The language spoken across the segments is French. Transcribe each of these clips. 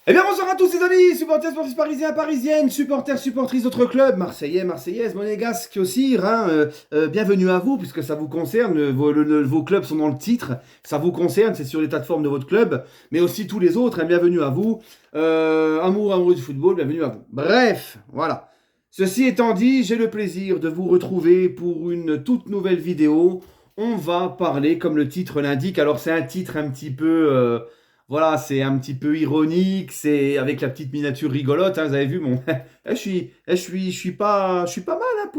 Eh bien bonsoir à tous les amis, supporters sportifs parisiens, parisiennes, supporters, supportrices d'autres clubs, marseillais, marseillaises, monégasques aussi, hein, bienvenue à vous puisque ça vous concerne, vos clubs sont dans le titre, ça vous concerne, c'est sur l'état de forme de votre club, mais aussi tous les autres, hein, bienvenue à vous, amoureux du football, bienvenue à vous. Bref, voilà. Ceci étant dit, j'ai le plaisir de vous retrouver pour une toute nouvelle vidéo. On va parler, comme le titre l'indique, alors c'est un titre un petit peu... voilà, c'est un petit peu ironique, c'est avec la petite miniature rigolote, hein, vous avez vu mon... je suis pas mal hein,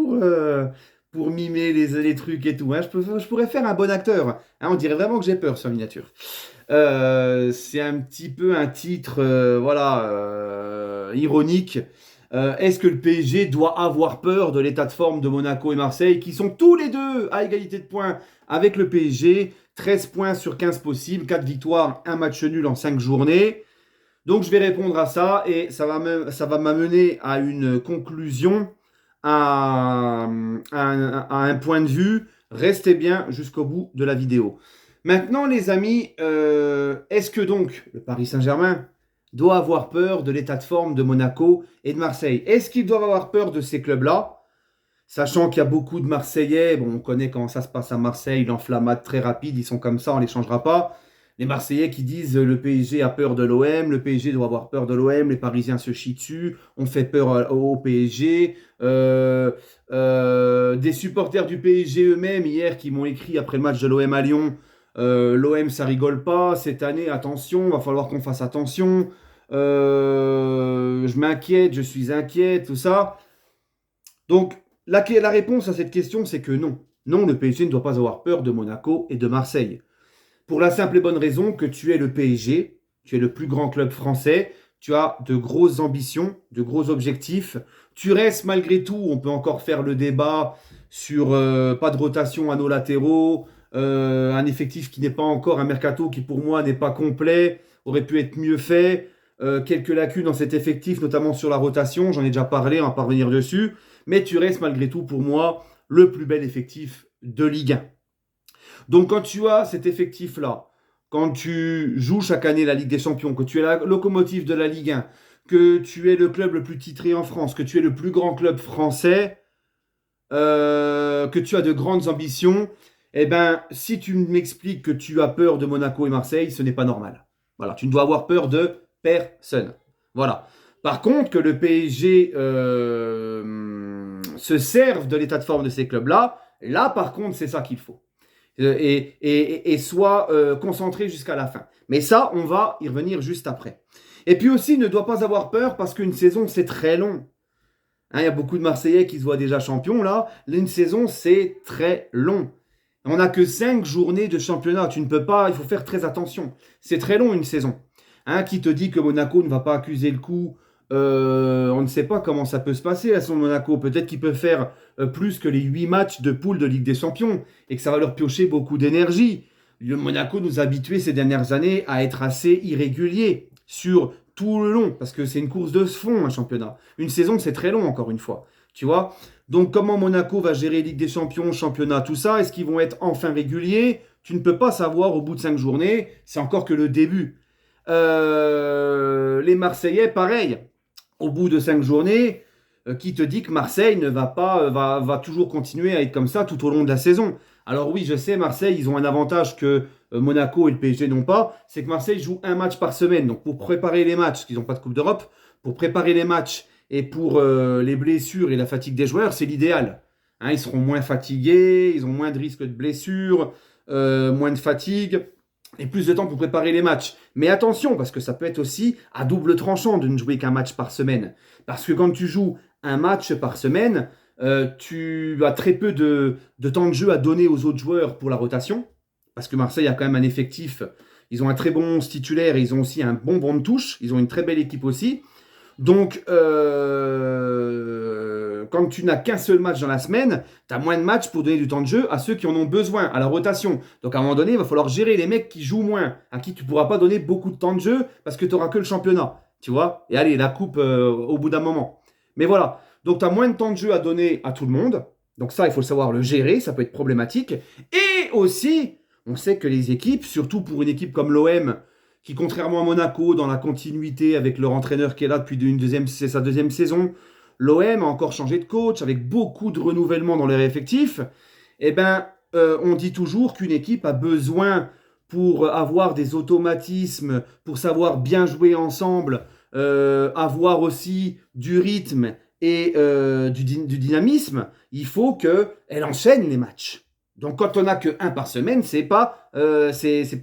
pour mimer les trucs et tout. Hein. Je pourrais faire un bon acteur. Hein, on dirait vraiment que j'ai peur sur la miniature. C'est un petit peu un titre voilà, ironique. Est-ce que le PSG doit avoir peur de l'état de forme de Monaco et Marseille, qui sont tous les deux à égalité de points avec le PSG, 13 points sur 15 possibles, 4 victoires, 1 match nul en 5 journées. Donc je vais répondre à ça et ça va m'amener à une conclusion, à un point de vue. Restez bien jusqu'au bout de la vidéo. Maintenant les amis, est-ce que donc le Paris Saint-Germain doit avoir peur de l'état de forme de Monaco et de Marseille? Est-ce qu'ils doivent avoir peur de ces clubs-là? Sachant qu'il y a beaucoup de Marseillais, bon, on connaît comment ça se passe à Marseille, l'enflammade très rapide, ils sont comme ça, on ne les changera pas. Les Marseillais qui disent le PSG a peur de l'OM, le PSG doit avoir peur de l'OM, les Parisiens se chient dessus, on fait peur au PSG. Des supporters du PSG eux-mêmes, hier, qui m'ont écrit après le match de l'OM à Lyon, l'OM ça rigole pas, cette année, attention, va falloir qu'on fasse attention. Je m'inquiète, je suis inquiet, tout ça. Donc, la réponse à cette question, c'est que non. Non, le PSG ne doit pas avoir peur de Monaco et de Marseille. Pour la simple et bonne raison que tu es le PSG, tu es le plus grand club français, tu as de grosses ambitions, de gros objectifs. Tu restes malgré tout, on peut encore faire le débat sur pas de rotation à nos latéraux, un effectif qui n'est pas encore un mercato qui pour moi n'est pas complet, aurait pu être mieux fait. Quelques lacunes dans cet effectif, notamment sur la rotation, j'en ai déjà parlé, on va pas revenir dessus. Mais tu restes malgré tout pour moi le plus bel effectif de Ligue 1. Donc quand tu as cet effectif-là, quand tu joues chaque année la Ligue des Champions, que tu es la locomotive de la Ligue 1, que tu es le club le plus titré en France, que tu es le plus grand club français, que tu as de grandes ambitions, eh ben, si tu m'expliques que tu as peur de Monaco et Marseille, ce n'est pas normal. Voilà, tu ne dois avoir peur de personne. Voilà. Par contre, que le PSG se serve de l'état de forme de ces clubs-là, là, par contre, c'est ça qu'il faut. Et soit concentré jusqu'à la fin. Mais ça, on va y revenir juste après. Et puis aussi, ne doit pas avoir peur parce qu'une saison, c'est très long. Hein, il y a beaucoup de Marseillais qui se voient déjà champions, là. Une saison, c'est très long. On n'a que 5 journées de championnat. Tu ne peux pas, il faut faire très attention. C'est très long, une saison. Hein, qui te dit que Monaco ne va pas accuser le coup. On ne sait pas comment ça peut se passer à son Monaco. Peut-être qu'ils peuvent faire plus que les 8 matchs de poule de Ligue des Champions et que ça va leur piocher beaucoup d'énergie. Le Monaco nous a habitués ces dernières années à être assez irréguliers sur tout le long, parce que c'est une course de fond, un championnat. Une saison, c'est très long, encore une fois. Tu vois? Donc, comment Monaco va gérer Ligue des Champions, championnat, tout ça? Est-ce qu'ils vont être enfin réguliers? Tu ne peux pas savoir au bout de 5 journées. C'est encore que le début. Les Marseillais, pareil. Au bout de 5 journées, qui te dit que Marseille ne va pas, va toujours continuer à être comme ça tout au long de la saison? Alors oui, je sais, Marseille, ils ont un avantage que Monaco et le PSG n'ont pas, c'est que Marseille joue un match par semaine. Donc pour préparer les matchs, parce qu'ils n'ont pas de Coupe d'Europe, pour préparer les matchs et pour les blessures et la fatigue des joueurs, c'est l'idéal. Hein, ils seront moins fatigués, ils ont moins de risques de blessures, moins de fatigue et plus de temps pour préparer les matchs. Mais attention, parce que ça peut être aussi à double tranchant de ne jouer qu'un match par semaine. Parce que quand tu joues un match par semaine, tu as très peu de temps de jeu à donner aux autres joueurs pour la rotation. Parce que Marseille a quand même un effectif, ils ont un très bon 11 titulaire et ils ont aussi un bon banc de touche. Ils ont une très belle équipe aussi. Donc, quand tu n'as qu'un seul match dans la semaine, tu as moins de matchs pour donner du temps de jeu à ceux qui en ont besoin, à la rotation. Donc, à un moment donné, il va falloir gérer les mecs qui jouent moins, à qui tu ne pourras pas donner beaucoup de temps de jeu parce que tu n'auras que le championnat. Tu vois? Et allez, la coupe au bout d'un moment. Mais voilà. Donc, tu as moins de temps de jeu à donner à tout le monde. Donc, ça, il faut savoir le gérer. Ça peut être problématique. Et aussi, on sait que les équipes, surtout pour une équipe comme l'OM, qui, contrairement à Monaco, dans la continuité avec leur entraîneur qui est là depuis c'est sa deuxième saison, l'OM a encore changé de coach, avec beaucoup de renouvellement dans leur effectif. Eh ben, on dit toujours qu'une équipe a besoin, pour avoir des automatismes, pour savoir bien jouer ensemble, avoir aussi du rythme et du dynamisme, il faut qu'elle enchaîne les matchs. Donc quand on n'a que un par semaine, c'est pas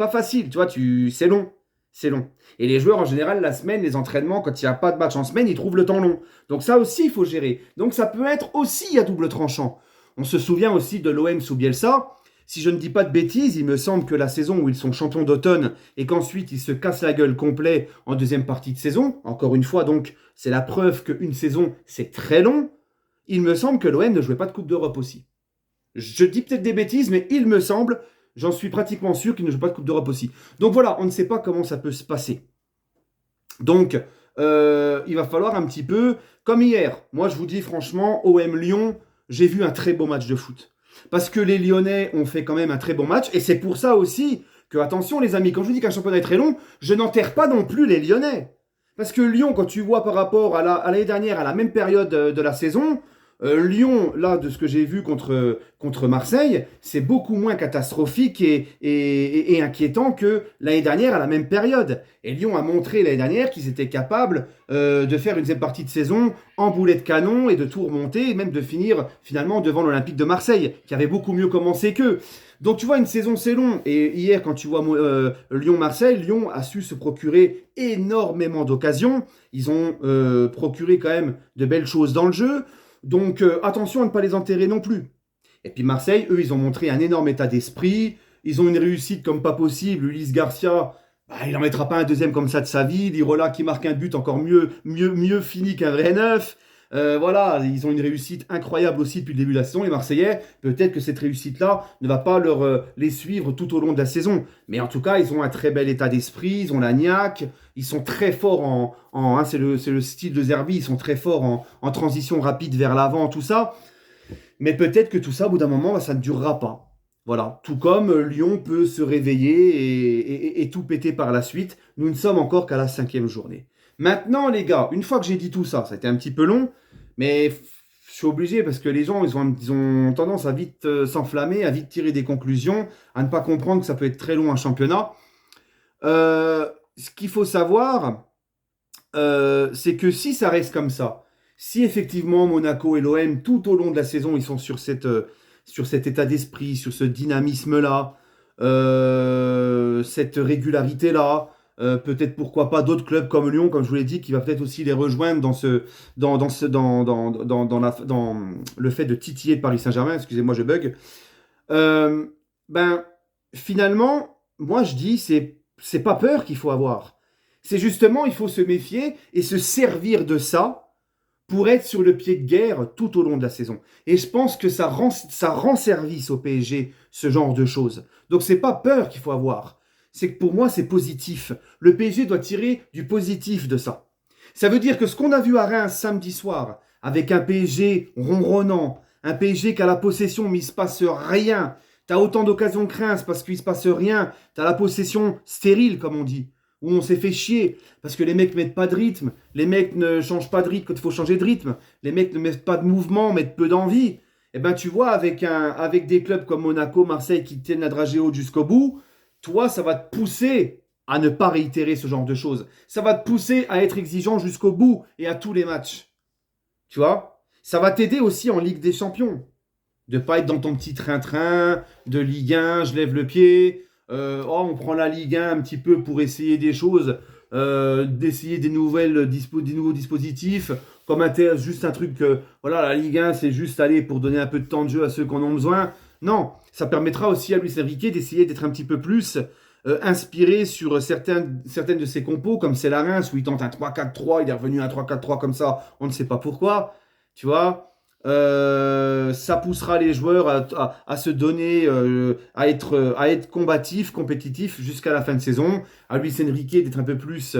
facile, tu vois, c'est long. C'est long. Et les joueurs, en général, la semaine, les entraînements, quand il n'y a pas de match en semaine, ils trouvent le temps long. Donc ça aussi, il faut gérer. Donc ça peut être aussi à double tranchant. On se souvient aussi de l'OM sous Bielsa. Si je ne dis pas de bêtises, il me semble que la saison où ils sont champions d'automne et qu'ensuite ils se cassent la gueule complet en deuxième partie de saison, encore une fois, donc c'est la preuve qu'une saison, c'est très long, il me semble que l'OM ne jouait pas de Coupe d'Europe aussi. Je dis peut-être des bêtises, mais il me semble, j'en suis pratiquement sûr qu'il ne joue pas de Coupe d'Europe aussi. Donc voilà, on ne sait pas comment ça peut se passer. Donc, il va falloir un petit peu, comme hier, moi je vous dis franchement, OM Lyon, j'ai vu un très beau match de foot. Parce que les Lyonnais ont fait quand même un très bon match, et c'est pour ça aussi que, attention les amis, quand je vous dis qu'un championnat est très long, je n'enterre pas non plus les Lyonnais. Parce que Lyon, quand tu vois par rapport à l'année dernière, à la même période de la saison, Lyon, là, de ce que j'ai vu contre Marseille, c'est beaucoup moins catastrophique et inquiétant que l'année dernière à la même période. Et Lyon a montré l'année dernière qu'ils étaient capables de faire une deuxième partie de saison en boulet de canon et de tout remonter, et même de finir finalement devant l'Olympique de Marseille, qui avait beaucoup mieux commencé qu'eux. Donc tu vois, une saison c'est long. Et hier, quand tu vois Lyon-Marseille, Lyon a su se procurer énormément d'occasions. Ils ont procuré quand même de belles choses dans le jeu. Donc attention à ne pas les enterrer non plus. Et puis Marseille, eux, ils ont montré un énorme état d'esprit. Ils ont une réussite comme pas possible. Ulysse Garcia, il n'en mettra pas un deuxième comme ça de sa vie. Lirola qui marque un but encore mieux fini qu'un vrai neuf. Voilà, ils ont une réussite incroyable aussi depuis le début de la saison. Les Marseillais, peut-être que cette réussite-là ne va pas les suivre tout au long de la saison. Mais en tout cas, ils ont un très bel état d'esprit, ils ont la niaque, ils sont très forts c'est le style de Zerbi, ils sont très forts en transition rapide vers l'avant, tout ça. Mais peut-être que tout ça, au bout d'un moment, ça ne durera pas. Voilà, tout comme Lyon peut se réveiller et tout péter par la suite. Nous ne sommes encore qu'à la 5e journée. Maintenant, les gars, une fois que j'ai dit tout ça, ça a été un petit peu long, mais je suis obligé parce que les gens, ils ont tendance à vite s'enflammer, à vite tirer des conclusions, à ne pas comprendre que ça peut être très long un championnat. Ce qu'il faut savoir, c'est que si ça reste comme ça, si effectivement Monaco et l'OM, tout au long de la saison, ils sont sur cet état d'esprit, sur ce dynamisme-là, cette régularité-là, peut-être pourquoi pas d'autres clubs comme Lyon, comme je vous l'ai dit, qui va peut-être aussi les rejoindre dans le fait de titiller le Paris Saint-Germain. Excusez-moi, je bug. Ben finalement, moi je dis c'est pas peur qu'il faut avoir. C'est justement il faut se méfier et se servir de ça pour être sur le pied de guerre tout au long de la saison. Et je pense que ça rend service au PSG, ce genre de choses. Donc c'est pas peur qu'il faut avoir. C'est que pour moi, c'est positif. Le PSG doit tirer du positif de ça. Ça veut dire que ce qu'on a vu à Reims samedi soir, avec un PSG ronronnant, un PSG qui a la possession mais il ne se passe rien, tu as autant d'occasions que Reims parce qu'il ne se passe rien, tu as la possession stérile comme on dit, où on s'est fait chier, parce que les mecs mettent pas de rythme, les mecs ne changent pas de rythme quand il faut changer de rythme, les mecs ne mettent pas de mouvement, mettent peu d'envie. Et ben tu vois, avec des clubs comme Monaco, Marseille qui tiennent la dragée haute jusqu'au bout, toi, ça va te pousser à ne pas réitérer ce genre de choses. Ça va te pousser à être exigeant jusqu'au bout et à tous les matchs. Tu vois? Ça va t'aider aussi en Ligue des Champions. De pas être dans ton petit train-train de Ligue 1, je lève le pied. On prend la Ligue 1 un petit peu pour essayer des choses, d'essayer des nouveaux dispositifs, comme juste un truc, voilà, la Ligue 1, c'est juste aller pour donner un peu de temps de jeu à ceux qui en ont besoin. Non, ça permettra aussi à Luis Enrique d'essayer d'être un petit peu plus inspiré sur certaines de ses compos, comme c'est la Reims, où il tente un 3-4-3, il est revenu à un 3-4-3 comme ça, on ne sait pas pourquoi, tu vois. Ça poussera les joueurs à se donner, à être combatifs, compétitifs jusqu'à la fin de saison. À Luis Enrique d'être un peu plus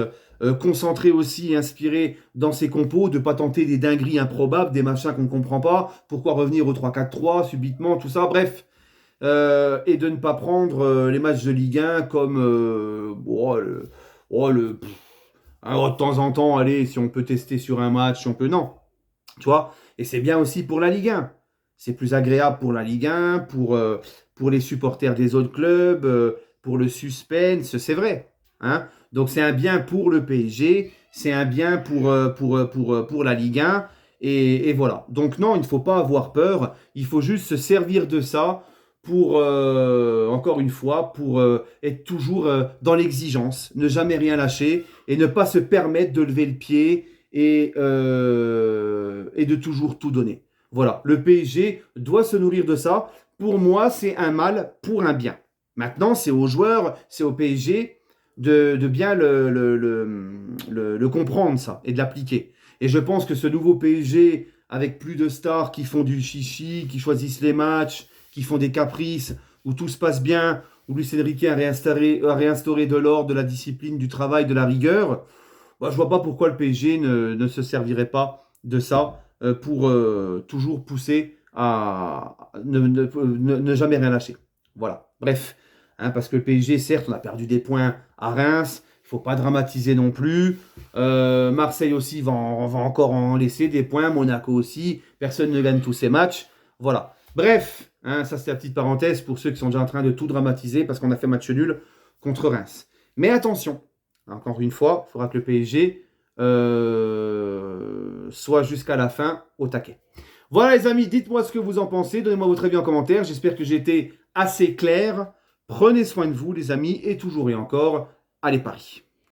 concentré aussi, inspiré dans ses compos, de ne pas tenter des dingueries improbables, des machins qu'on ne comprend pas. Pourquoi revenir au 3-4-3 subitement, tout ça, bref. Et de ne pas prendre les matchs de Ligue 1 comme oh, alors, de temps en temps, allez, si on peut tester sur un match, si on peut, non. Tu vois? Et c'est bien aussi pour la Ligue 1. C'est plus agréable pour la Ligue 1, pour les supporters des autres clubs, pour le suspense, c'est vrai. Hein? Donc c'est un bien pour le PSG, c'est un bien pour la Ligue 1. Et voilà. Donc non, il ne faut pas avoir peur. Il faut juste se servir de ça pour, encore une fois, pour être toujours dans l'exigence, ne jamais rien lâcher et ne pas se permettre de lever le pied et de toujours tout donner. Voilà, le PSG doit se nourrir de ça. Pour moi, c'est un mal pour un bien. Maintenant, c'est aux joueurs, c'est au PSG de bien le comprendre, ça, et de l'appliquer. Et je pense que ce nouveau PSG, avec plus de stars qui font du chichi, qui choisissent les matchs, qui font des caprices, où tout se passe bien, où Luis Enrique a réinstauré de l'ordre, de la discipline, du travail, de la rigueur, bah, je vois pas pourquoi le PSG ne se servirait pas de ça pour toujours pousser à ne jamais rien lâcher. Voilà. Bref, hein, parce que le PSG, certes, on a perdu des points à Reims, il faut pas dramatiser non plus. Marseille aussi va encore en laisser des points, Monaco aussi, personne ne gagne tous ses matchs. Voilà. Bref, hein, ça c'est la petite parenthèse pour ceux qui sont déjà en train de tout dramatiser parce qu'on a fait match nul contre Reims. Mais attention, encore une fois, il faudra que le PSG soit jusqu'à la fin au taquet. Voilà les amis, dites-moi ce que vous en pensez, donnez-moi votre avis en commentaire. J'espère que j'ai été assez clair. Prenez soin de vous les amis et toujours et encore, allez Paris.